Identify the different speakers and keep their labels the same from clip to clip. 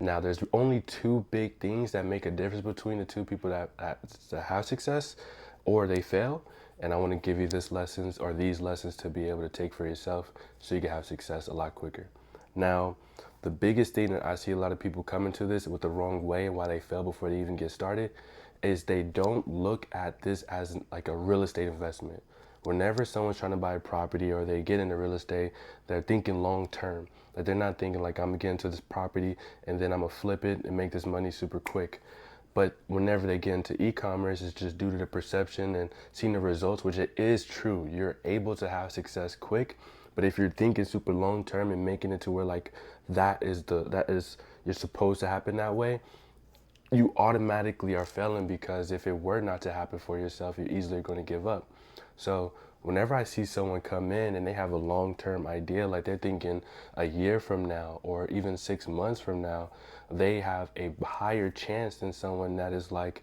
Speaker 1: Now, there's only two big things that make a difference between the two people that have success or they fail. And I want to give you this lessons or these lessons to be able to take for yourself so you can have success a lot quicker. Now, the biggest thing that I see a lot of people come into this with the wrong way and why they fail before they even get started is they don't look at this as like a real estate investment. Whenever someone's trying to buy a property or they get into real estate, they're thinking long term. Like they're not thinking like I'm gonna get into this property and then I'm gonna flip it and make this money super quick. But whenever they get into e-commerce, it's just due to the perception and seeing the results, which it is true. You're able to have success quick, but if you're thinking super long term and making it to where like that is you're supposed to happen that way, you automatically are failing because if it were not to happen for yourself, you're easily going to give up. So whenever I see someone come in and they have a long-term idea, like they're thinking a year from now or even 6 months from now, they have a higher chance than someone that is like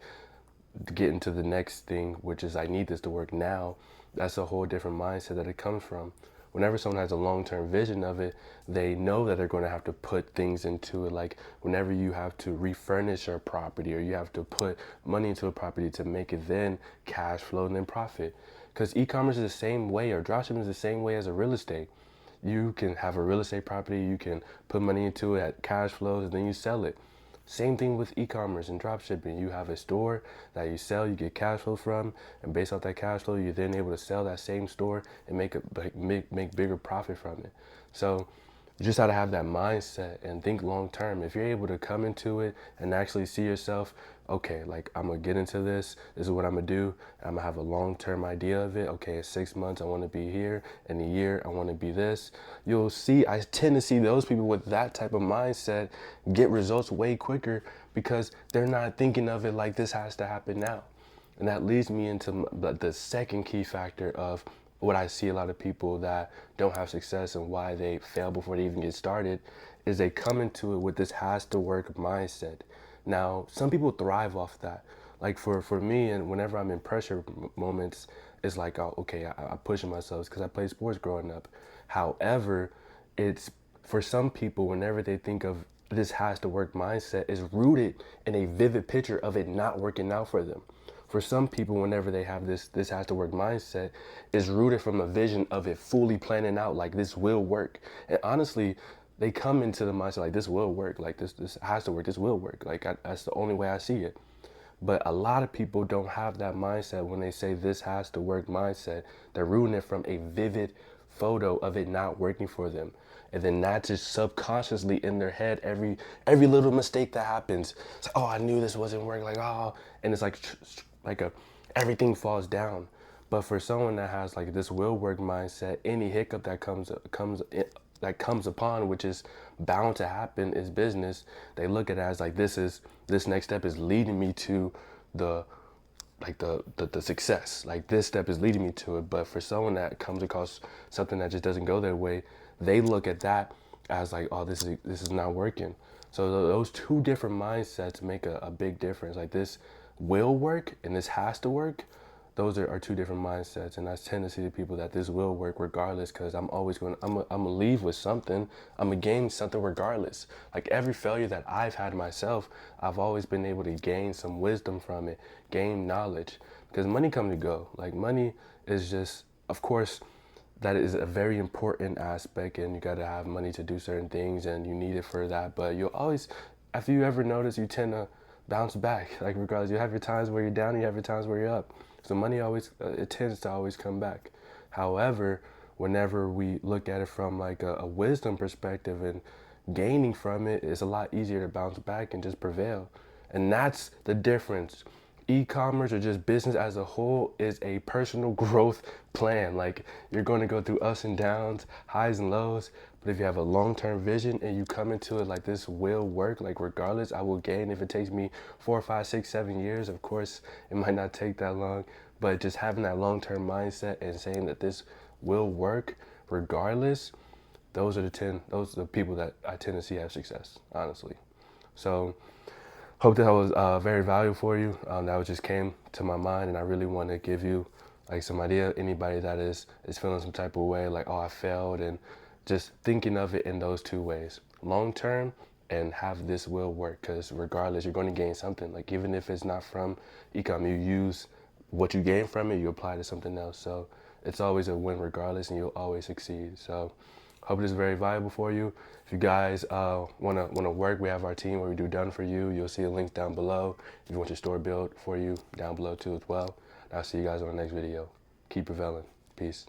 Speaker 1: getting to the next thing, which is I need this to work now. That's a whole different mindset that it comes from. Whenever someone has a long-term vision of it, they know that they're going to have to put things into it. Like whenever you have to refurnish your property or you have to put money into a property to make it then cash flow and then profit. Because e-commerce is the same way, or dropshipping is the same way as a real estate. You can have a real estate property, you can put money into it at cash flows, and then you sell it. Same thing with e-commerce and dropshipping. You have a store that you sell, you get cash flow from, and based off that cash flow, you're then able to sell that same store and make bigger profit from it. So you just have to have that mindset and think long term. If you're able to come into it and actually see yourself, okay, like I'm gonna get into this. This is what I'm gonna do. I'm gonna have a long term idea of it. Okay, in 6 months I want to be here. In a year I want to be this. You'll see. I tend to see those people with that type of mindset get results way quicker because they're not thinking of it like this has to happen now. And that leads me into the second key factor of what I see a lot of people that don't have success and why they fail before they even get started is they come into it with this has to work mindset. Now, some people thrive off that. Like for me, and whenever I'm in pressure moments, it's like, oh, okay, I push myself because I played sports growing up. However, it's for some people, whenever they think of this has to work mindset, is rooted in a vivid picture of it not working out for them. For some people, whenever they have this has to work mindset, is rooted from a vision of it fully planning out, like this will work. And honestly, they come into the mindset like this will work, like this has to work, this will work. Like that's the only way I see it. But a lot of people don't have that mindset when they say this has to work mindset. They're rooting it from a vivid photo of it not working for them. And then that's just subconsciously in their head every little mistake that happens. It's like, oh, I knew this wasn't working. Like, oh, and it's like a everything falls down. But for someone that has like this will work mindset, any hiccup that comes upon, which is bound to happen, is business. They look at it as like this next step is leading me to the the success. Like this step is leading me to it. But for someone that comes across something that just doesn't go their way, they look at that as like, oh, this is not working. So those two different mindsets make a big difference. Like this will work and this has to work. Those are two different mindsets, and I tend to see the people that this will work regardless, because I'm gonna leave with something. I'm gonna gain something regardless. Like every failure that I've had myself, I've always been able to gain some wisdom from it, gain knowledge, because money comes and go. Like money is just, of course, that is a very important aspect, and you got to have money to do certain things and you need it for that. But you'll always, if you ever notice, you tend to bounce back. Like regardless, you have your times where you're down, you have your times where you're up. So money always, it tends to always come back. However, whenever we look at it from like a wisdom perspective and gaining from it, it's a lot easier to bounce back and just prevail. And that's the difference. E-commerce or just business as a whole is a personal growth plan. Like you're going to go through ups and downs, highs and lows. But if you have a long-term vision and you come into it like this will work, like regardless, I will gain. If it takes me 4, 5, 6, 7 years, of course, it might not take that long. But just having that long-term mindset and saying that this will work regardless, those are the people that I tend to see have success, honestly. So hope that was very valuable for you. That just came to my mind, and I really want to give you like some idea. Anybody that is feeling some type of way, like, oh, I failed, and just thinking of it in those two ways: long term and have this will work, because regardless, you're going to gain something. Like, even if it's not from Ecom, you use what you gain from it, you apply to something else. So it's always a win regardless, and you'll always succeed. So hope this is very valuable for you. If you guys wanna work, we have our team where we do done for you. You'll see a link down below. If you want your store built for you, down below too as well. I'll see you guys on the next video. Keep prevailing. Peace.